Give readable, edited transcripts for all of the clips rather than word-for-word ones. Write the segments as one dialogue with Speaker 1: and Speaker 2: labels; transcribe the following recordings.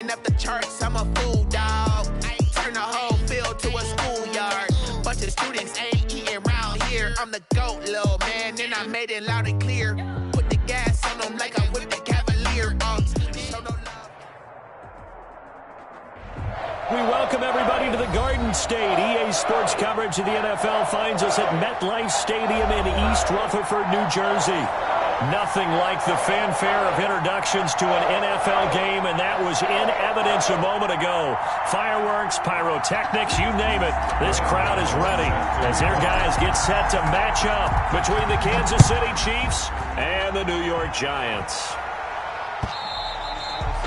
Speaker 1: moving up the charts, I'm a fool, dog. Turn the whole field to a schoolyard. Bunch of students ain't eating round here. I'm the GOAT, little man, and I made it loud and clear. Put the gas on them like I whipped the Cavalier. Show no love.
Speaker 2: We welcome everybody to the Garden State. EA Sports coverage of the NFL finds us at MetLife Stadium in East Rutherford, New Jersey. Nothing like the fanfare of introductions to an NFL game, and that was in evidence a moment ago. Fireworks, pyrotechnics, you name it. This crowd is ready as their guys get set to match up between the Kansas City Chiefs and the New York Giants.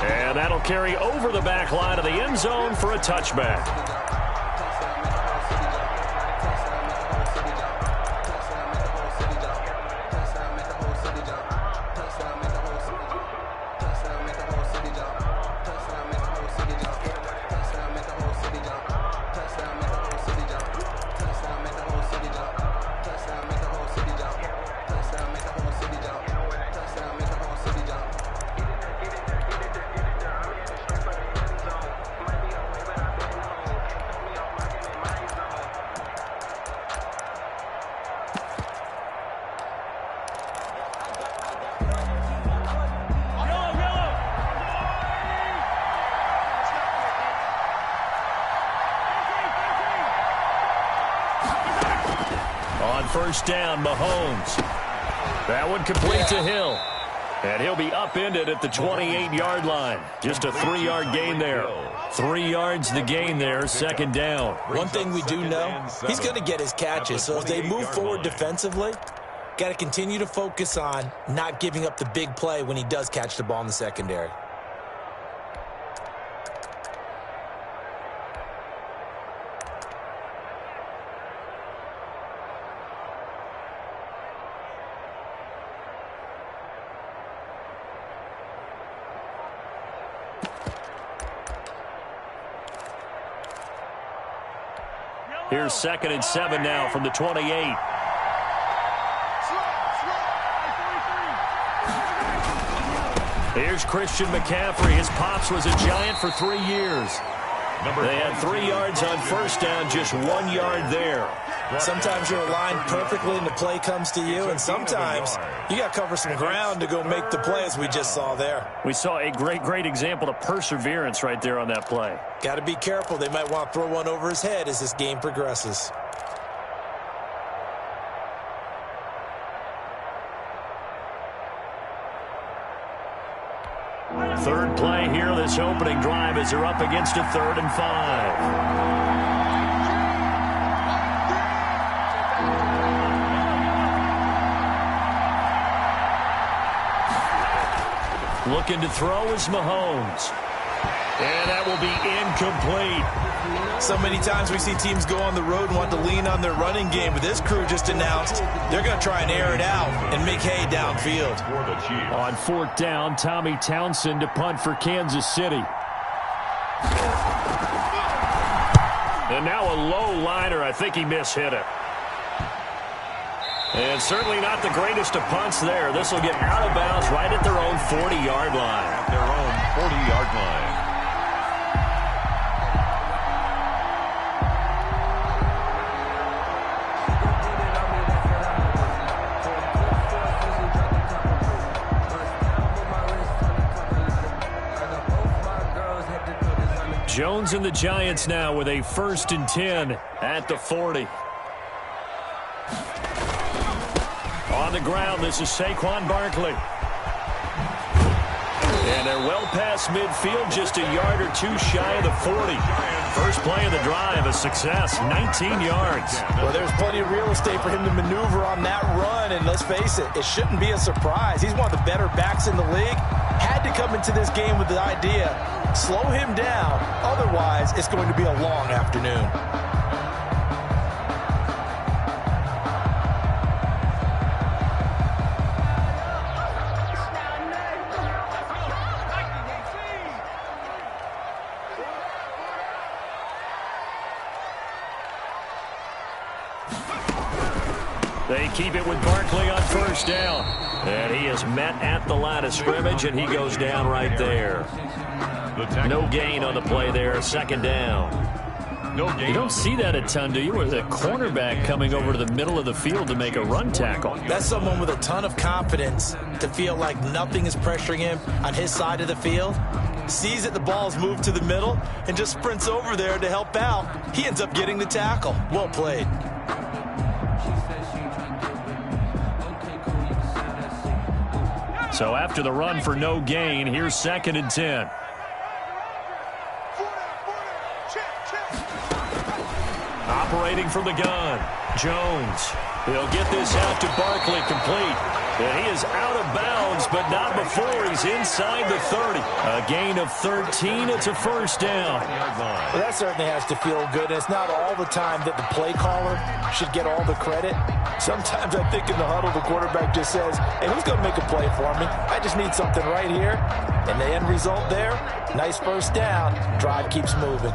Speaker 2: And that'll carry over the back line of the end zone for a touchback. First down, Mahomes. That one complete to Hill. And he'll be upended at the 28-yard line. Just a 3-yard gain there. 3 yards the gain there, second down.
Speaker 3: One thing we do know, he's going to get his catches. So as they move forward defensively, got to continue to focus on not giving up the big play when he does catch the ball in the secondary.
Speaker 2: Here's 2nd and 7 now from the 28. Here's Christian McCaffrey. His pops was a Giant for 3 years. They had 3 yards on first down, just 1 yard there.
Speaker 3: Sometimes you're aligned perfectly and the play comes to you, and sometimes you got to cover some ground to go make the play, as we just saw there.
Speaker 2: We saw a great example of perseverance right there on that play.
Speaker 3: Got to be careful. They might want to throw one over his head as this game progresses.
Speaker 2: Third play here, this opening drive, as they're up against a 3rd and 5. Looking to throw is Mahomes. And that will be incomplete.
Speaker 3: So many times we see teams go on the road and want to lean on their running game, but this crew just announced they're going to try and air it out and make hay downfield.
Speaker 2: On 4th down, Tommy Townsend to punt for Kansas City. And now a low liner. I think he mishit it. And certainly not the greatest of punts there. This will get out of bounds right at their own 40-yard line.
Speaker 4: At their own 40-yard line.
Speaker 2: Jones and the Giants now with a 1st and 10 at the 40. On the ground, this is Saquon Barkley. And they're well past midfield, just a yard or two shy of the 40. First play of the drive, a success, 19 yards.
Speaker 3: Well, there's plenty of real estate for him to maneuver on that run, and let's face it, it shouldn't be a surprise. He's one of the better backs in the league. Had to come into this game with the idea, slow him down, otherwise it's going to be a long afternoon.
Speaker 2: They keep it with Barkley on first down. And he is met at the line of scrimmage, and he goes down right there. No gain on the play there, second down. You don't see that a ton, do you? With a cornerback coming over to the middle of the field to make a run tackle.
Speaker 3: That's someone with a ton of confidence to feel like nothing is pressuring him on his side of the field. Sees that the ball's moved to the middle and just sprints over there to help out. He ends up getting the tackle. Well played.
Speaker 2: So after the run for no gain, here's 2nd and 10. Operating from the gun, Jones. He'll get this out to Barkley, complete. And he is out of bounds, but not before he's inside the 30. A gain of 13. It's a first down.
Speaker 3: Well, that certainly has to feel good. It's not all the time that the play caller should get all the credit. Sometimes I think in the huddle, the quarterback just says, hey, who's going to make a play for me? I just need something right here. And the end result there, nice first down. Drive keeps moving.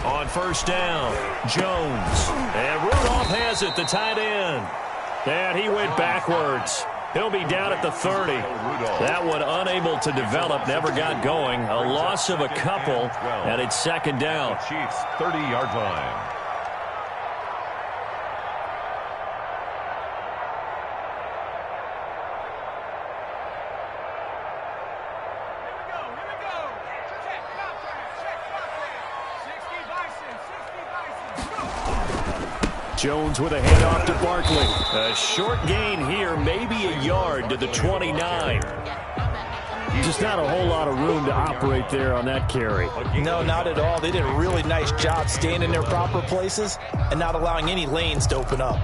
Speaker 2: On first down, Jones. And Rudolph has it, the tight end. And he went backwards. He'll be down at the 30. That one unable to develop, never got going. A loss of a couple, and it's second down.
Speaker 4: Chiefs 30-yard line.
Speaker 2: Jones with a handoff to Barkley. A short gain here, maybe a yard to the 29. Just not a whole lot of room to operate there on that carry.
Speaker 3: No, not at all. They did a really nice job staying in their proper places and not allowing any lanes to open up.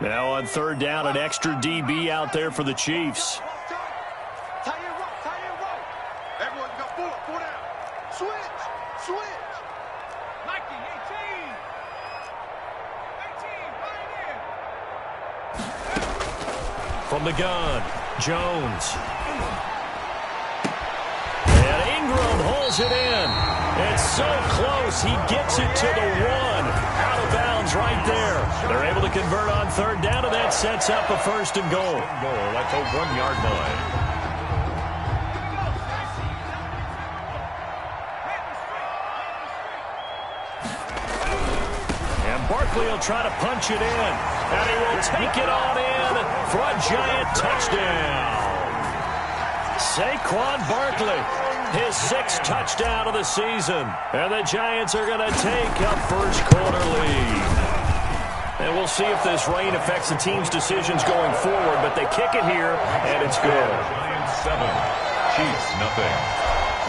Speaker 2: Now on third down, an extra DB out there for the Chiefs.
Speaker 5: Everyone go four down. Switch. Nike 18.
Speaker 2: From the gun, Jones. And Ingram holds it in. It's so close, he gets it to the 1. Out of bounds right there. They're able to convert on third down, and that sets up a first and goal.
Speaker 4: That's a 1-yard line.
Speaker 2: And Barkley will try to punch it in. And he will take it on in for a giant touchdown. Saquon Barkley, his 6th touchdown of the season. And the Giants are going to take a first quarter lead. And we'll see if this rain affects the team's decisions going forward, but they kick it here, and it's good.
Speaker 4: Giants 7, Chiefs nothing.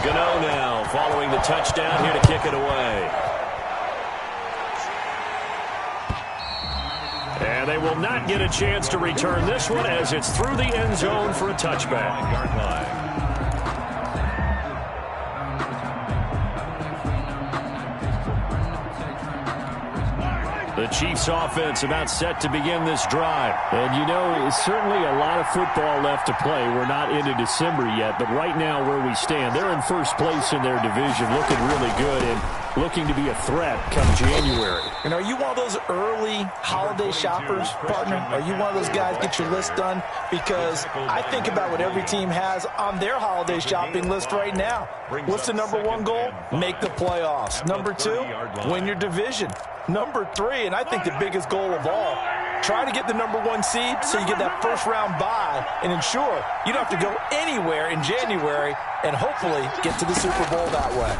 Speaker 2: Gano now following the touchdown here to kick it away. And they will not get a chance to return this one as it's through the end zone for a touchback.
Speaker 4: 9-yard line.
Speaker 2: The Chiefs offense about set to begin this drive. And you know, it's certainly a lot of football left to play. We're not into December yet, but right now where we stand, they're in first place in their division, looking really good and looking to be a threat come January.
Speaker 3: And are you one of those early holiday shoppers, partner? Are you one of those guys get your list done? Because I think about what every team has on their holiday shopping list right now. What's the number 1 goal? Make the playoffs. Number 2, win your division. Number 3, and I think the biggest goal of all, try to get the number 1 seed so you get that first round bye and ensure you don't have to go anywhere in January and hopefully get to the Super Bowl that way.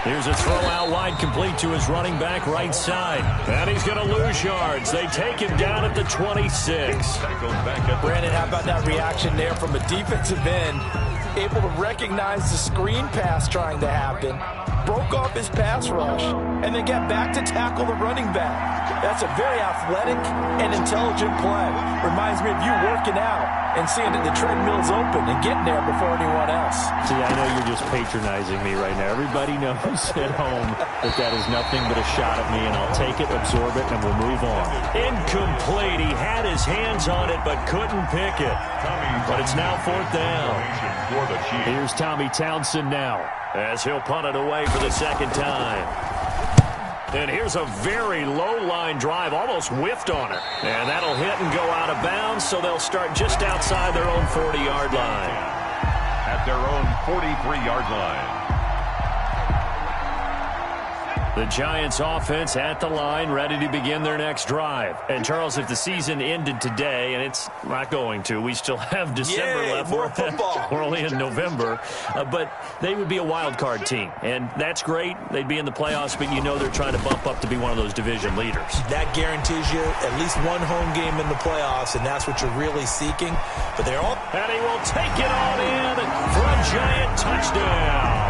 Speaker 2: Here's a throw out wide, complete to his running back right side. And he's going to lose yards. They take him down at the 26.
Speaker 3: Brandon, how about that reaction there from a defensive end? Able to recognize the screen pass trying to happen, broke off his pass rush, and then got back to tackle the running back. That's a very athletic and intelligent play. Reminds me of you working out and seeing that the treadmill's open and getting there before anyone else.
Speaker 2: See, I know you're just patronizing me right now. Everybody knows at home that that is nothing but a shot at me, and I'll take it, absorb it, and we'll move on. Incomplete. He had his hands on it but couldn't pick it. But it's now 4th down. Here's Tommy Townsend now as he'll punt it away for the second time. And here's a very low-line drive, almost whiffed on it. And that'll hit and go out of bounds, so they'll start just outside their own 40-yard line.
Speaker 4: At their own 43-yard line.
Speaker 2: The Giants offense at the line, ready to begin their next drive. And, Charles, if the season ended today, and it's not going to, we still have December left.
Speaker 3: More football.
Speaker 2: We're only in November. But they would be a wild card team. And that's great. They'd be in the playoffs, but you know they're trying to bump up to be one of those division leaders.
Speaker 3: That guarantees you at least one home game in the playoffs, and that's what you're really seeking. But they're all...
Speaker 2: And he will take it on in for a Giant touchdown.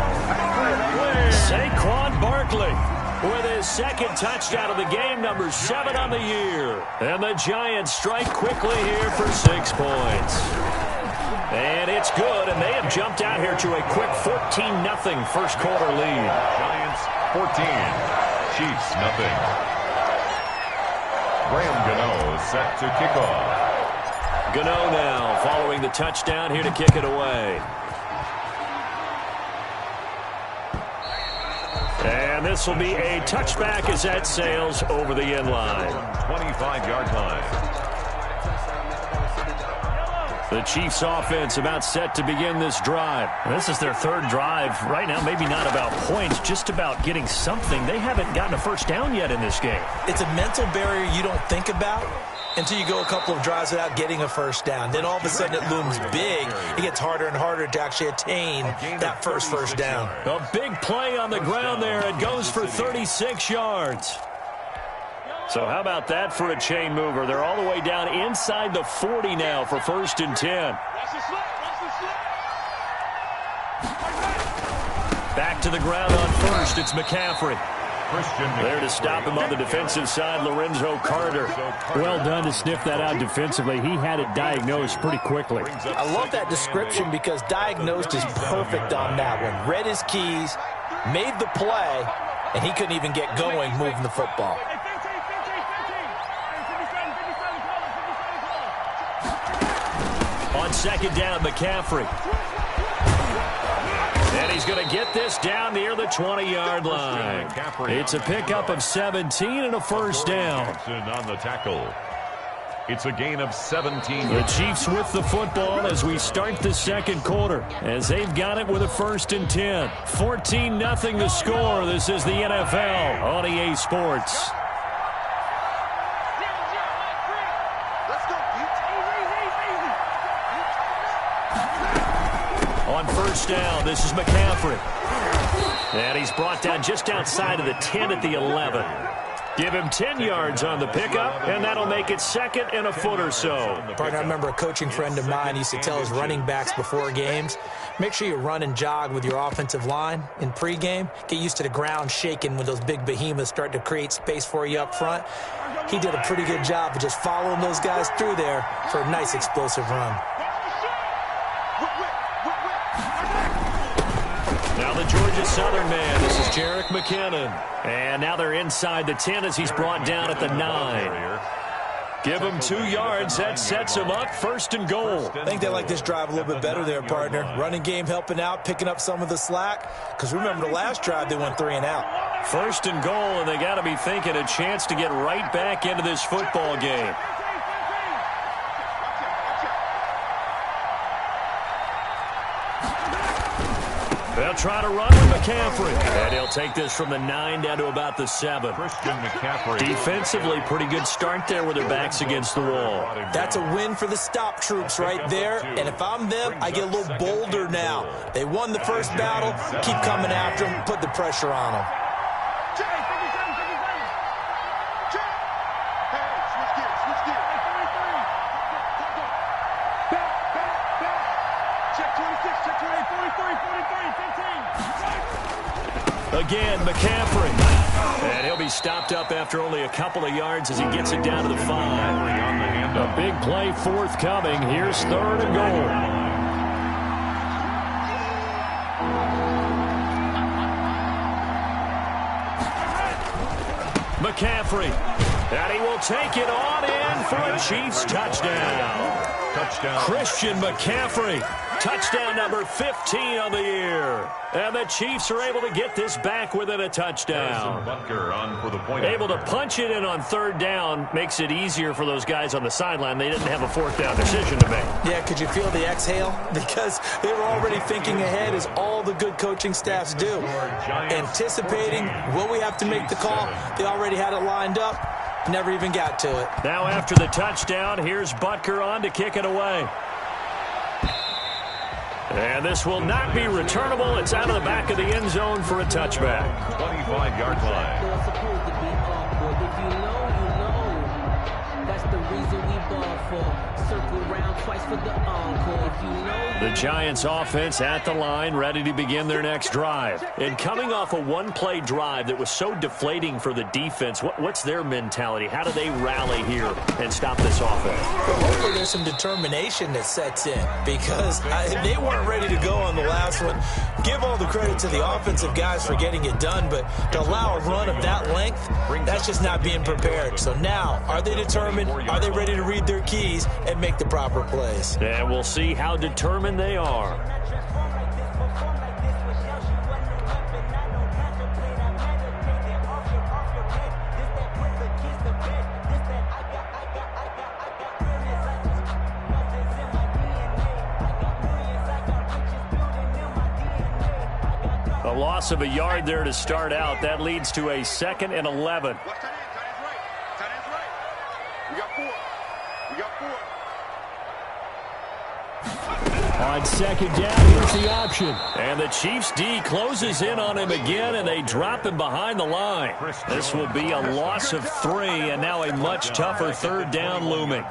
Speaker 2: Saquon Barkley with his second touchdown of the game, number 7 on the year. And the Giants strike quickly here for 6 points. And it's good, and they have jumped out here to a quick 14-0 first quarter lead.
Speaker 4: Giants 14, Chiefs nothing. Graham Gano set to kick off.
Speaker 2: Gano now following the touchdown here to kick it away. And this will be a touchback as that sails over the end line.
Speaker 4: 25-yard line.
Speaker 2: The Chiefs offense about set to begin this drive. And this is their 3rd drive. Right now, maybe not about points, just about getting something. They haven't gotten a first down yet in this game.
Speaker 3: It's a mental barrier you don't think about until you go a couple of drives without getting a first down. Then all of a sudden it looms big. It gets harder and harder to actually attain that first down.
Speaker 2: A big play on the ground there. It goes for 36 yards. So how about that for a chain mover? They're all the way down inside the 40 now for 1st and 10. Back to the ground on first. It's McCaffrey. There to stop him on the defensive side, Lorenzo Carter. Well done to sniff that out defensively. He had it diagnosed pretty quickly.
Speaker 3: I love that description because diagnosed is perfect on that one. Read his keys, made the play, and he couldn't even get going moving the football.
Speaker 2: On 2nd down, McCaffrey. And he's going to get this down near the 20-yard line. It's a pickup of 17 and a first down.
Speaker 4: On the tackle. It's a gain of 17.
Speaker 2: The Chiefs with the football as we start the second quarter, as they've got it with a 1st and 10. 14-0 the score. This is the NFL on EA Sports. On first down, this is McCaffrey. And he's brought down just outside of the 10 at the 11. Give him 10 yards on the pickup, and that'll make it 2nd and a foot or so.
Speaker 3: Partner, I remember a coaching friend of mine used to tell his running backs before games, make sure you run and jog with your offensive line in pregame. Get used to the ground shaking when those big behemoths start to create space for you up front. He did a pretty good job of just following those guys through there for a nice explosive run.
Speaker 2: Now the Georgia Southern man, this is Jerick McKinnon. And now they're inside the 10 as he's brought down at the 9. Give him 2 yards. That sets him up 1st and goal.
Speaker 3: I think they like this drive a little bit better there, partner. Running game helping out, picking up some of the slack. Because remember the last drive, they went 3 and out.
Speaker 2: 1st and goal, and they got to be thinking a chance to get right back into this football game. They'll try to run with McCaffrey. And he'll take this from the 9 down to about the 7.
Speaker 4: Christian McCaffrey.
Speaker 2: Defensively, pretty good start there with their backs against the wall.
Speaker 3: That's a win for the stop troops right there. And if I'm them, I get a little bolder now. They won the first battle. Keep coming after them. Put the pressure on them.
Speaker 2: Again, McCaffrey. And he'll be stopped up after only a couple of yards as he gets it down to the 5. A big play forthcoming. Here's 3rd and goal.
Speaker 3: McCaffrey.
Speaker 2: And he will take it on in for a Chiefs touchdown. Christian McCaffrey. Touchdown number 15 on the year. And the Chiefs are able to get this back within a touchdown. Able to punch it in on 3rd down makes it easier for those guys on the sideline. They didn't have a 4th down decision to make.
Speaker 3: Yeah, could you feel the exhale? Because they were already thinking ahead, as all the good coaching staffs do. Anticipating, will we have to make the call? They already had it lined up. Never even got to it.
Speaker 2: Now after the touchdown, here's Butker on to kick it away. And this will not be returnable. It's out of the back of the end zone for a touchback.
Speaker 4: 25-yard line.
Speaker 6: They're supposed to be awkward. If you know, you know. That's the reason we ball for. Circle round twice for the encore. If you know.
Speaker 2: The Giants offense at the line, ready to begin their next drive. And coming off a one-play drive that was so deflating for the defense, what's their mentality? How do they rally here and stop this offense?
Speaker 3: Well, hopefully there's some determination that sets in, because they weren't ready to go on the last one. Give all the credit to the offensive guys for getting it done, but to allow a run of that length, that's just not being prepared. So now, are they determined? Are they ready to read their keys and make the proper plays?
Speaker 2: And we'll see how determined they are. A loss of a yard there to start out. That leads to a 2nd and 11.
Speaker 5: Watch tight end. Tight end's right. We got 4. We got 4.
Speaker 2: On 2nd down, here's the option. And the Chiefs D closes in on him again, and they drop him behind the line. This will be a loss of 3, and now a much tougher 3rd down looming.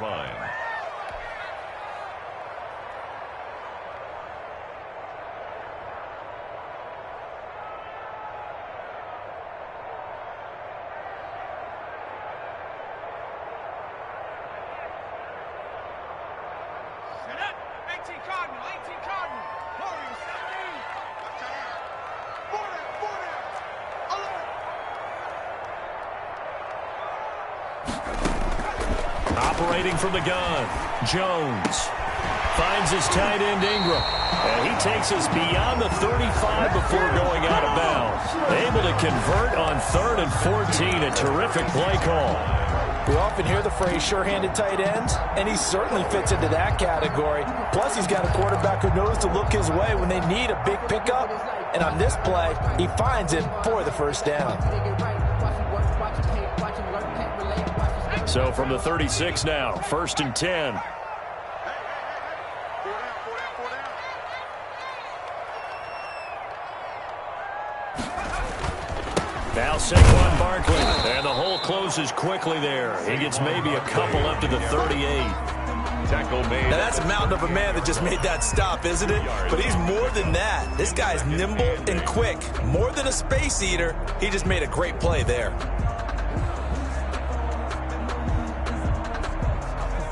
Speaker 2: Operating from the gun, Jones finds his tight end Ingram, and he takes us beyond the 35 before going out of bounds. Able to convert on 3rd and 14, a terrific play call.
Speaker 3: We often hear the phrase sure-handed tight ends, and he certainly fits into that category. Plus, he's got a quarterback who knows to look his way when they need a big pickup, and on this play, he finds him for the 1st down.
Speaker 2: So from the 36 now, 1st and 10. Now Saquon Barkley, and the hole closes quickly there. He gets maybe a couple up to the 38.
Speaker 4: Tackle made.
Speaker 3: Now that's a mountain of a man that just made that stop, isn't it? But he's more than that. This guy's nimble and quick. More than a space eater, he just made a great play there.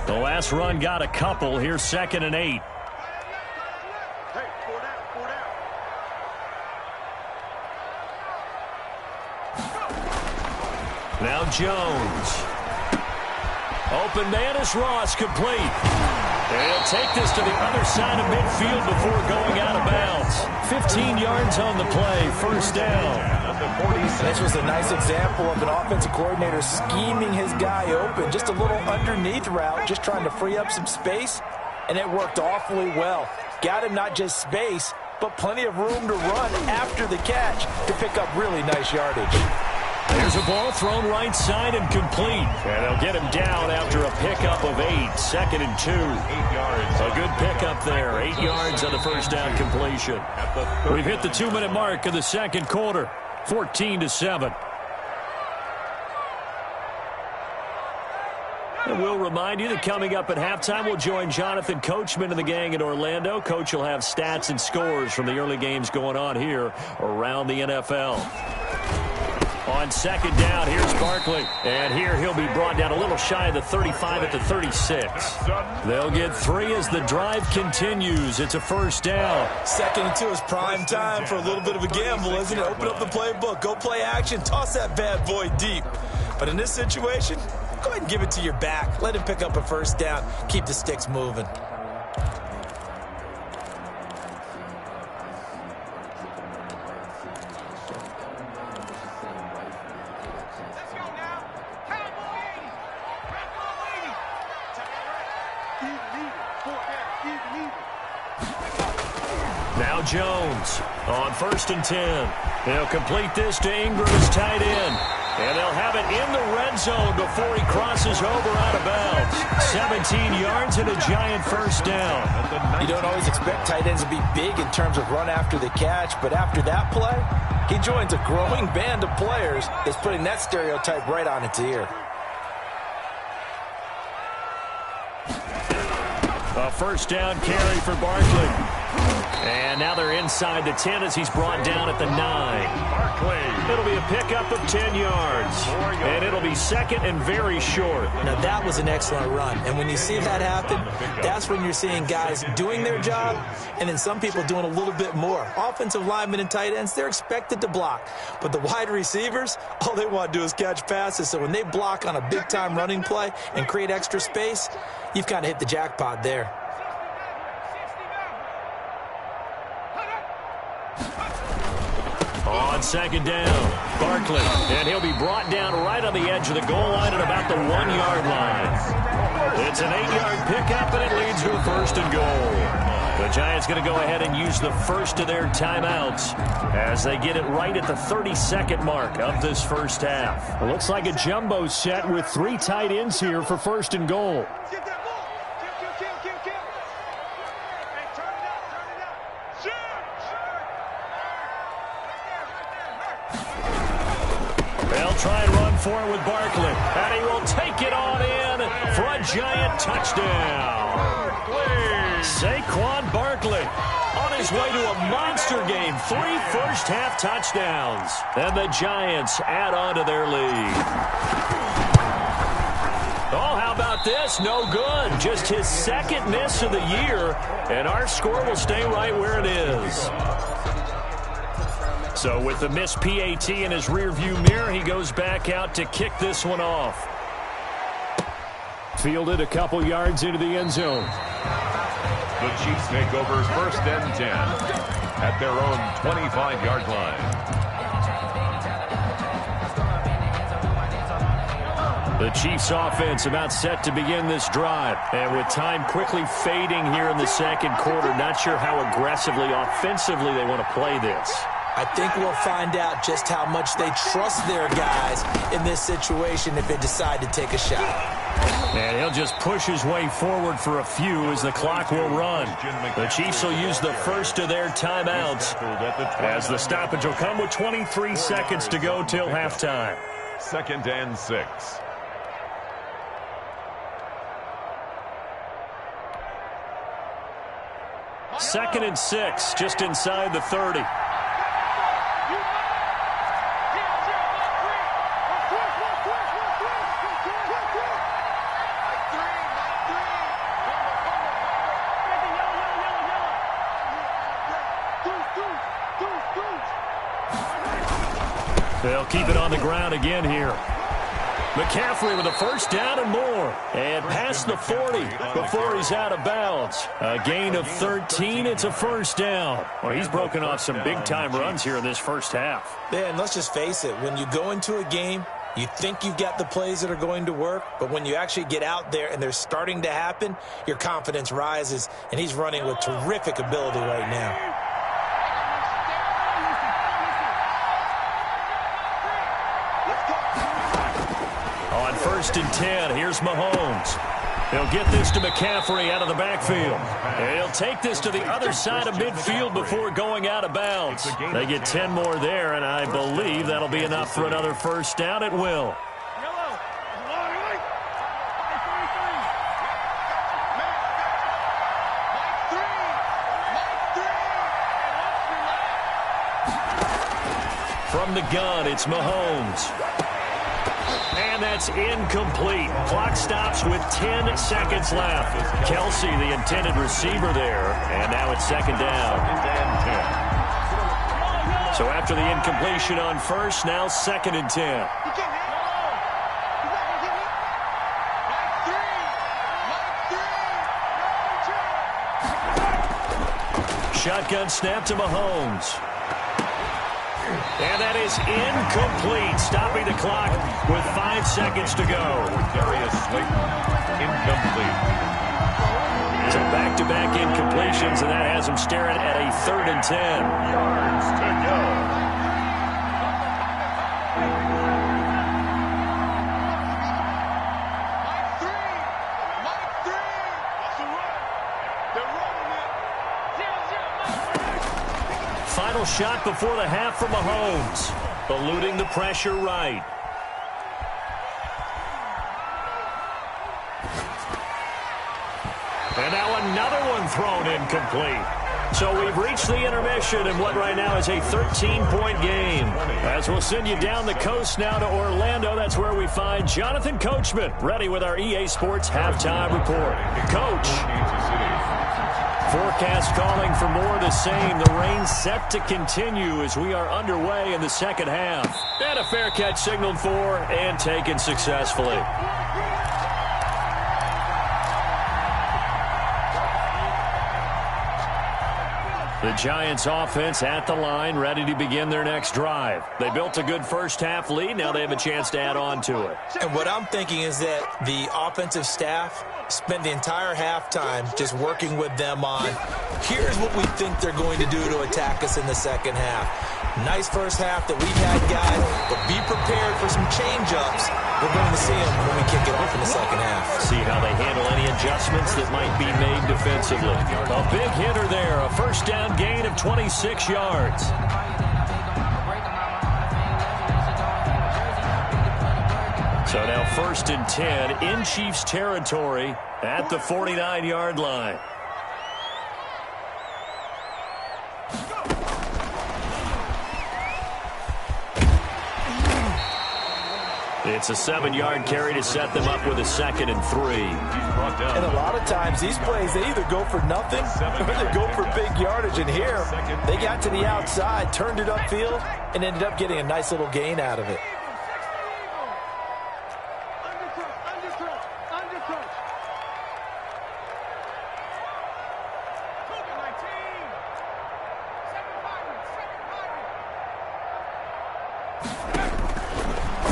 Speaker 2: The last run got a couple. Here's 2nd and 8. Now Jones. Open man is Ross, complete. And he'll take this to the other side of midfield before going out of bounds. 15 yards on the play, 1st down.
Speaker 3: This was a nice example of an offensive coordinator scheming his guy open. Just a little underneath route, just trying to free up some space, and it worked awfully well. Got him not just space, but plenty of room to run after the catch to pick up really nice yardage.
Speaker 2: There's a ball thrown right side and complete. And they'll get him down after a pickup of 8. 2nd and 2.
Speaker 4: 8 yards.
Speaker 2: A good pickup there. 8 yards on the first down completion. We've hit the 2-minute mark of the second quarter. 14-7. And we'll remind you that coming up at halftime, we'll join Jonathan Coachman and the gang in Orlando. Coach will have stats and scores from the early games going on here around the NFL. On second down, here's Barkley. And here he'll be brought down a little shy of the 35 at the 36. They'll get 3 as the drive continues. It's a first down.
Speaker 3: 2nd and 2 is prime time for a little bit of a gamble, isn't it? Open up the playbook, go play action, toss that bad boy deep. But in this situation, go ahead and give it to your back. Let him pick up a first down. Keep the sticks moving.
Speaker 2: Now Jones on 1st and 10. He'll complete this to Ingram as tight end. And they'll have it in the red zone before he crosses over out of bounds. 17 yards and a giant first down.
Speaker 3: You don't always expect tight ends to be big in terms of run after the catch, but after that play, he joins a growing band of players that's putting that stereotype right on its ear.
Speaker 2: A first down carry for Barkley. And now they're inside the 10 as he's brought down at the 9.
Speaker 4: Barkley.
Speaker 2: It'll be a pickup of 10 yards. And it'll be 2nd and very short.
Speaker 3: Now that was an excellent run. And when you see that happen, that's when you're seeing guys doing their job and then some people doing a little bit more. Offensive linemen and tight ends, they're expected to block. But the wide receivers, all they want to do is catch passes. So when they block on a big-time running play and create extra space, you've kind of hit the jackpot there.
Speaker 2: On second down, Barkley. And he'll be brought down right on the edge of the goal line at about the 1-yard line. It's an 8-yard pickup, and it leads to a 1st and goal. The Giants going to go ahead and use the first of their timeouts as they get it right at the 32nd mark of this first half. It looks like a jumbo set with 3 tight ends here for 1st and goal. They'll try and run for it with Barkley. And he will take it on in for a giant touchdown. Saquon Barkley on his way to a monster game. 3 first-half touchdowns. And the Giants add on to their lead. Oh, how about this? No good. Just his 2nd miss of the year. And our score will stay right where it is. So with the missed PAT in his rearview mirror, he goes back out to kick this one off. Fielded a couple yards into the end zone.
Speaker 4: The Chiefs take over 1st and 10 at their own 25-yard line.
Speaker 2: The Chiefs offense about set to begin this drive. And with time quickly fading here in the second quarter, not sure how aggressively, offensively they want to play this.
Speaker 3: I think we'll find out just how much they trust their guys in this situation if they decide to take a shot.
Speaker 2: And he'll just push his way forward for a few as the clock will run. The Chiefs will use the first of their timeouts as the stoppage will come with 23 seconds to go till halftime.
Speaker 4: 2nd and 6.
Speaker 2: Second and 6, just inside the 30. They'll keep it on the ground again here. McCaffrey with a first down and more. And past the 40 before he's out of bounds. A gain of 13. It's a first down. Well, he's broken off some big-time runs here in this first half.
Speaker 3: Yeah, and let's just face it. When you go into a game, you think you've got the plays that are going to work. But when you actually get out there and they're starting to happen, your confidence rises. And he's running with terrific ability right now.
Speaker 2: 1st and 10. Here's Mahomes. He'll get this to McCaffrey out of the backfield. And he'll take this to the other side of midfield before going out of bounds. They get 10 more there, and I believe that'll be enough for another first down at will. From the gun, it's Mahomes. And that's incomplete. Clock stops with 10 seconds left. Kelsey, the intended receiver there. And now it's 2nd down. So after the incompletion on first, now 2nd and 10. Shotgun snap to Mahomes. And that is incomplete, stopping the clock with 5 seconds to go.
Speaker 4: Darius Slayton, incomplete.
Speaker 2: So back-to-back incompletions, and that has him staring at a 3rd and 10.
Speaker 4: Yards to go.
Speaker 2: Final shot before the half for Mahomes. Eluding the pressure right. And now another one thrown incomplete. So we've reached the intermission in what right now is a 13-point game. As we'll send you down the coast now to Orlando, that's where we find Jonathan Coachman, ready with our EA Sports halftime report. Coach. Forecast calling for more of the same. The rain set to continue as we are underway in the second half. And a fair catch signaled for and taken successfully. The Giants offense at the line, ready to begin their next drive. They built a good first half lead. Now they have a chance to add on to it.
Speaker 3: And what I'm thinking is that the offensive staff spent the entire halftime just working with them on, here's what we think they're going to do to attack us in the second half. Nice first half that we've had, guys, but be prepared for some change-ups. We're going to see them when we kick it off in the second half.
Speaker 2: See how they handle any adjustments that might be made defensively. A big hitter there, a first down gain of 26 yards. So now 1st and 10 in Chiefs territory at the 49-yard line. It's a 7-yard carry to set them up with a 2nd and 3.
Speaker 3: And a lot of times these plays, they either go for nothing or they go for big yardage. And here, they got to the outside, turned it upfield, and ended up getting a nice little gain out of it.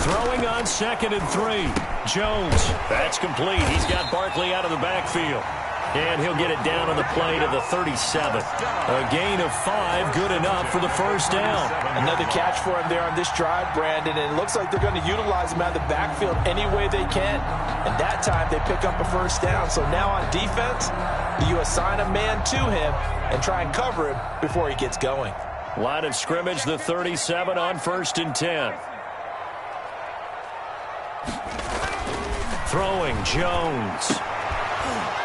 Speaker 2: Throwing on 2nd and 3. Jones. That's complete. He's got Barkley out of the backfield. And he'll get it down on the play to the 37. A gain of 5, good enough for the first down.
Speaker 3: Another catch for him there on this drive, Brandon. And it looks like they're going to utilize him out of the backfield any way they can. And that time they pick up a first down. So now on defense, you assign a man to him and try and cover him before he gets going.
Speaker 2: Line of scrimmage, the 37 on 1st and 10. Throwing, Jones.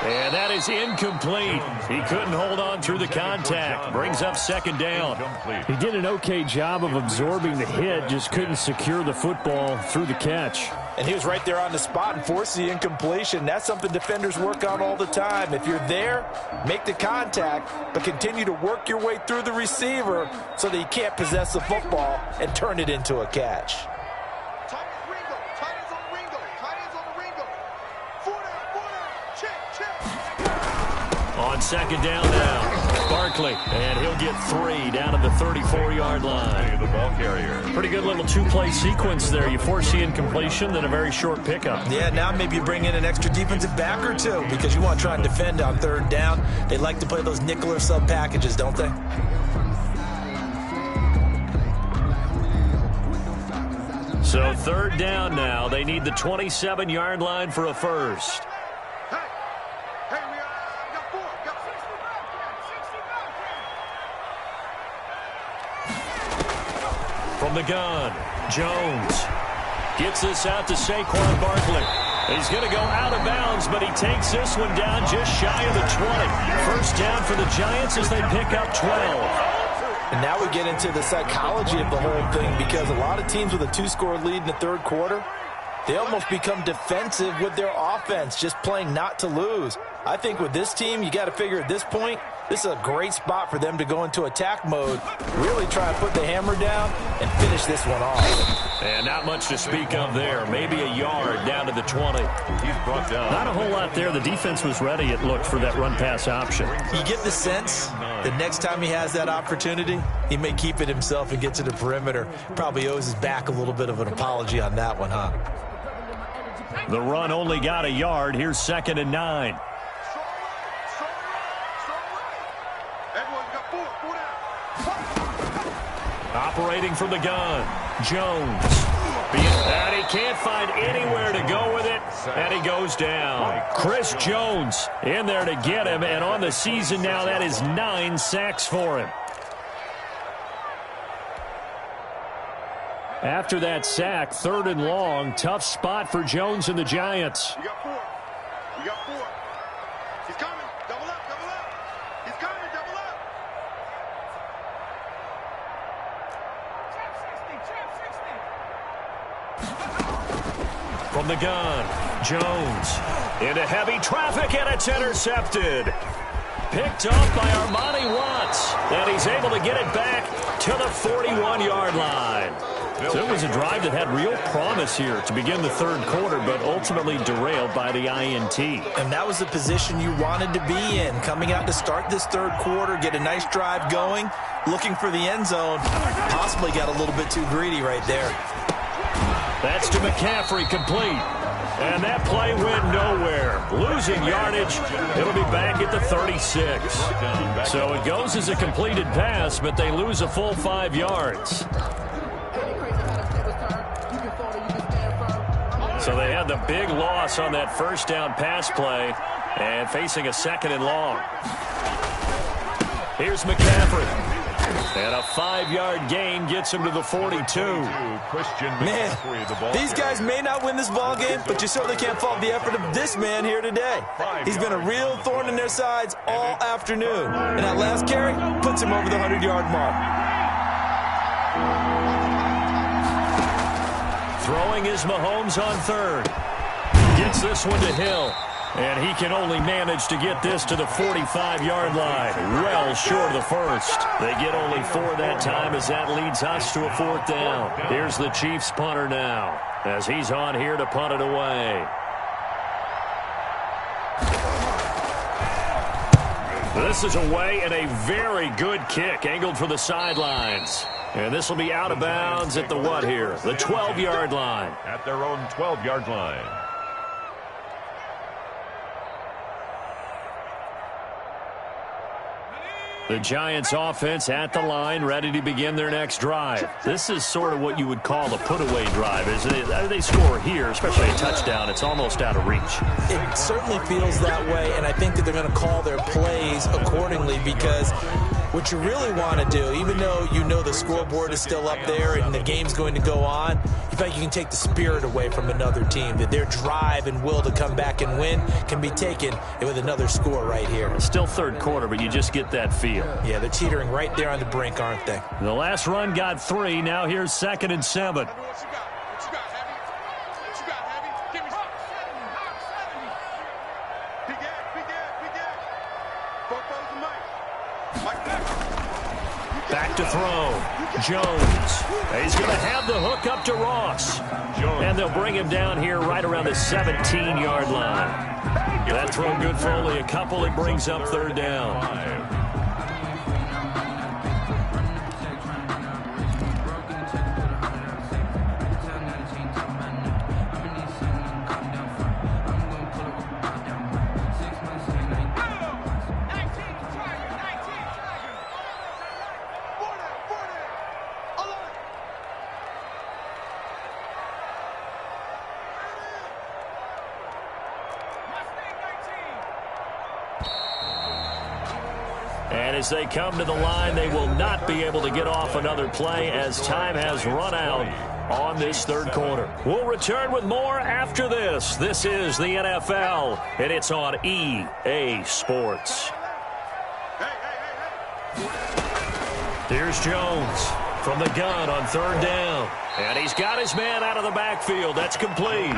Speaker 2: And that is incomplete. He couldn't hold on through the contact. Brings up 2nd down.
Speaker 7: He did an okay job of absorbing the hit, just couldn't secure the football through the catch.
Speaker 3: And he was right there on the spot and forced the incompletion. That's something defenders work on all the time. If you're there, make the contact, but continue to work your way through the receiver so that you can't possess the football and turn it into a catch.
Speaker 2: On 2nd down now, Barkley, and he'll get 3 down at the 34-yard line.
Speaker 4: The ball carrier.
Speaker 2: Pretty good little 2-play sequence there. You force the incompletion, then a very short pickup.
Speaker 3: Yeah, now maybe you bring in an extra defensive back or two because you want to try and defend on 3rd down. They like to play those nickel or sub packages, don't they?
Speaker 2: So third down now. They need the 27-yard line for a first. From the gun, Jones gets this out to Saquon Barkley. He's going to go out of bounds, but he takes this one down just shy of the 20. First down for the Giants as they pick up 12.
Speaker 3: And now we get into the psychology of the whole thing, because a lot of teams with a 2-score lead in the third quarter, they almost become defensive with their offense, just playing not to lose. I think with this team, you got to figure at this point, this is a great spot for them to go into attack mode, really try and put the hammer down and finish this one off.
Speaker 2: And not much to speak of there. Maybe a yard down to the 20.
Speaker 4: He's brought down.
Speaker 7: Not a whole lot there. The defense was ready, it looked, for that run-pass option.
Speaker 3: You get the sense the next time he has that opportunity, he may keep it himself and get to the perimeter. Probably owes his back a little bit of an apology on that one, huh?
Speaker 2: The run only got a yard. Here's 2nd and 9. Operating from the gun, Jones. And he can't find anywhere to go with it, and he goes down. Chris Jones in there to get him, and on the season now, that is 9 sacks for him. After that sack, 3rd and long, tough spot for Jones and the Giants.
Speaker 5: You got 4. You got 4. He's coming. Double up, double up. He's coming, double up.
Speaker 2: From the gun, Jones into heavy traffic, and it's intercepted. Picked off by Armani Watts, and he's able to get it back to the 41-yard line. So it was a drive that had real promise here to begin the third quarter, but ultimately derailed by the INT.
Speaker 3: And that was the position you wanted to be in, coming out to start this third quarter, get a nice drive going, looking for the end zone. Possibly got a little bit too greedy right there.
Speaker 2: That's to McCaffrey, complete. And that play went nowhere. Losing yardage. It'll be back at the 36. So it goes as a completed pass, but they lose a full 5 yards. So they had the big loss on that first down pass play and facing a 2nd and long. Here's McCaffrey. And a 5-yard gain gets him to the 42.
Speaker 3: Man, these guys may not win this ball game, but you certainly can't fault the effort of this man here today. He's been a real thorn in their sides all afternoon. And that last carry puts him over the 100-yard mark.
Speaker 2: Throwing is Mahomes on 3rd. Gets this one to Hill. And he can only manage to get this to the 45-yard line. Well short of the first. They get only 4 that time as that leads us to a 4th down. Here's the Chiefs punter now as he's on here to punt it away. This is away and a very good kick angled for the sidelines. And this will be out of bounds at the what here? The 12-yard line.
Speaker 4: At their own 12-yard line.
Speaker 2: The Giants offense at the line, ready to begin their next drive. This is sort of what you would call a put-away drive, isn't it? They score here, especially a touchdown. It's almost out of reach.
Speaker 3: It certainly feels that way, and I think that they're going to call their plays accordingly, because what you really want to do, even though you know the scoreboard is still up there and the game's going to go on, you feel like you can take the spirit away from another team, that their drive and will to come back and win can be taken with another score right here.
Speaker 2: It's still third quarter, but you just get that feel.
Speaker 3: Yeah, they're teetering right there on the brink, aren't they?
Speaker 2: The last run got 3. Now here's 2nd and 7. Back to throw. Jones. He's going to have the hook up to Ross. And they'll bring him down here right around the 17-yard line. That throw good for only a couple. It brings up 3rd down. as they come to the line, they will not be able to get off another play as time has run out on this third quarter. We'll return with more after this. This is the NFL, and it's on EA Sports. Here's Jones from the gun on third down. And he's got his man out of the backfield. That's complete.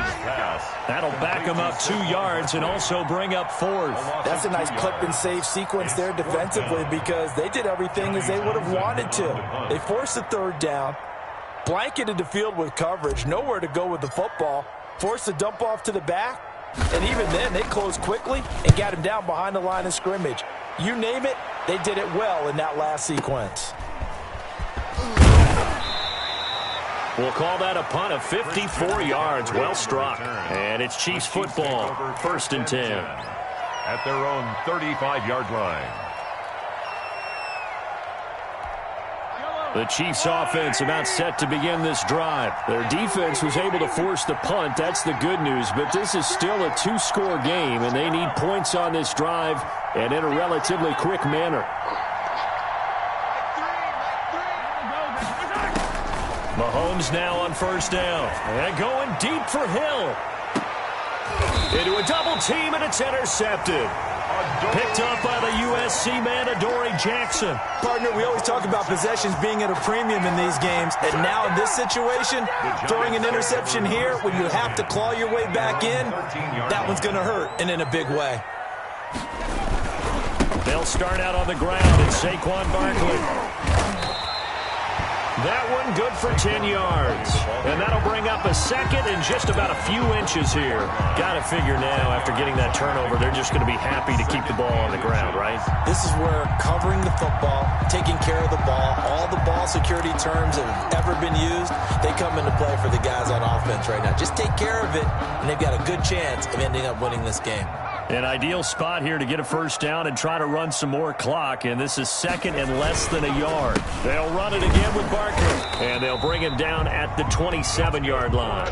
Speaker 2: That'll back him up 2 yards and also bring up fourth.
Speaker 3: That's a nice clip and save sequence there defensively because they did everything as they would have wanted to. They forced the third down, blanketed the field with coverage, nowhere to go with the football, forced the dump off to the back, and even then they closed quickly and got him down behind the line of scrimmage. You name it, they did it well in that last sequence.
Speaker 2: We'll call that a punt of 54 yards. Well struck. And it's Chiefs football. 1st and 10.
Speaker 4: At their own 35-yard line.
Speaker 2: The Chiefs offense about set to begin this drive. Their defense was able to force the punt. That's the good news. But this is still a 2-score game, and they need points on this drive and in a relatively quick manner. Mahomes now on 1st down. And going deep for Hill. Into a double team, and it's intercepted. Picked up by the USC man, Adoree Jackson.
Speaker 3: Partner, we always talk about possessions being at a premium in these games. And now in this situation, throwing an interception here when you have to claw your way back in, that one's going to hurt, and in a big way.
Speaker 2: They'll start out on the ground, and Saquon Barkley. That one good for 10 yards. And that'll bring up a second and just about a few inches here. Got to figure now, after getting that turnover, they're just going to be happy to keep the ball on the ground, right?
Speaker 3: This is where covering the football, taking care of the ball, all the ball security terms that have ever been used, they come into play for the guys on offense right now. Just take care of it, and they've got a good chance of ending up winning this game.
Speaker 2: An ideal spot here to get a 1st down and try to run some more clock, and this is 2nd and less than a yard. They'll run it again with Barkley, and they'll bring him down at the 27-yard line.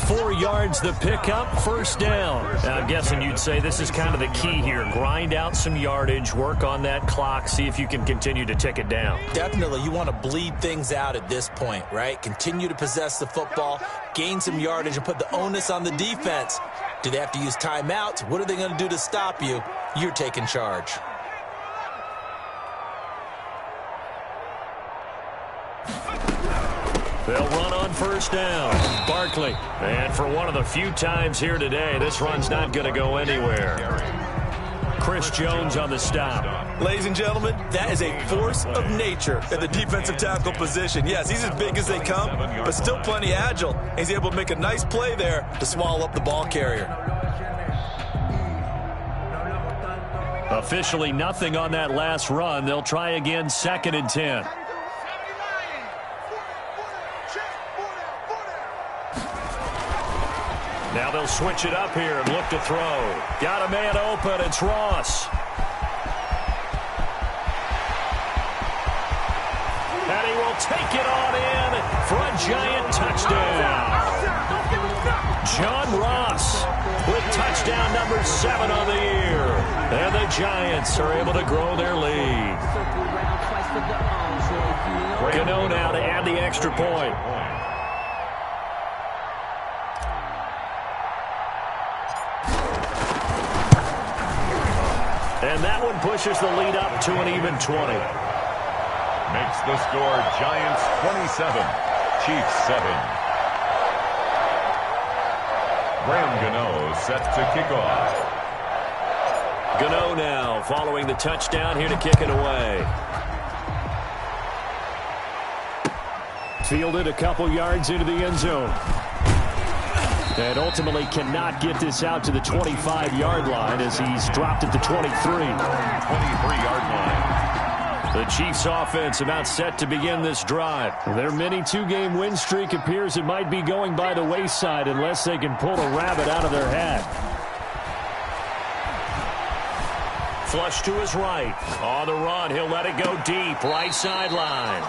Speaker 2: 4 yards the pickup, 1st down. Now, I'm guessing you'd say this is kind of the key here. Grind out some yardage, work on that clock, see if you can continue to tick it down.
Speaker 3: Definitely. You want to bleed things out at this point, right? Continue to possess the football, gain some yardage, and put the onus on the defense. Do they have to use timeouts? What are they going to do to stop you? You're taking charge.
Speaker 2: They'll run on 1st down. Barkley. And for one of the few times here today, this run's not going to go anywhere. Chris Jones on the stop.
Speaker 3: Ladies and gentlemen, that is a force of nature at the defensive tackle position. Yes, he's as big as they come, but still plenty agile. He's able to make a nice play there to swallow up the ball carrier.
Speaker 2: Officially nothing on that last run. They'll try again, 2nd and 10. Now they'll switch it up here and look to throw. Got a man open. It's Ross. And he will take it on in for a giant touchdown. John Ross with touchdown number 7 on the year. And the Giants are able to grow their lead. Gano now to add the extra point. And that one pushes the lead up to an even 20.
Speaker 4: Makes the score Giants 27, Chiefs 7. Graham Gano set to kick off.
Speaker 2: Gano now following the touchdown here to kick it away. Fielded a couple yards into the end zone. And ultimately cannot get this out to the 25-yard line as he's dropped at the 23.
Speaker 4: 23-yard line.
Speaker 2: The Chiefs offense about set to begin this drive. Their mini 2-game win streak appears it might be going by the wayside unless they can pull a rabbit out of their hat. Flush to his right. On the run, he'll let it go deep. Right sideline.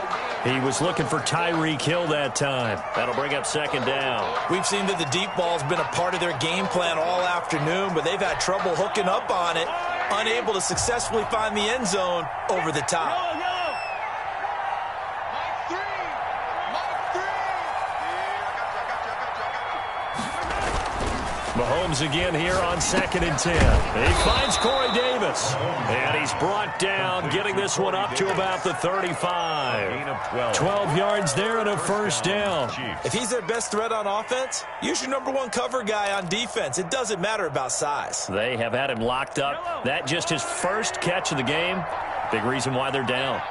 Speaker 2: He was looking for Tyreek Hill that time. That'll bring up 2nd down.
Speaker 3: We've seen that the deep ball's been a part of their game plan all afternoon, but they've had trouble hooking up on it. unable to successfully find the end zone over the top.
Speaker 2: Mahomes again here on 2nd and 10. He finds Corey Davis. And he's brought down, getting this one up to about the 35. 12 yards there and a first down.
Speaker 3: If he's their best threat on offense, use your #1 cover guy on defense. It doesn't matter about size.
Speaker 2: They have had him locked up. That just his first catch of the game. Big reason why they're down.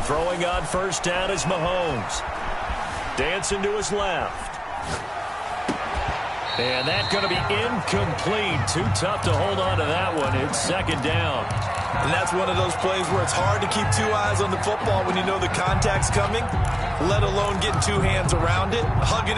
Speaker 2: Throwing on first down is Mahomes. Dancing to his left. And that's going to be incomplete. Too tough to hold on to that one. It's 2nd down.
Speaker 3: And that's one of those plays where it's hard to keep 2 eyes on the football when you know the contact's coming, let alone getting 2 hands around it. Hugging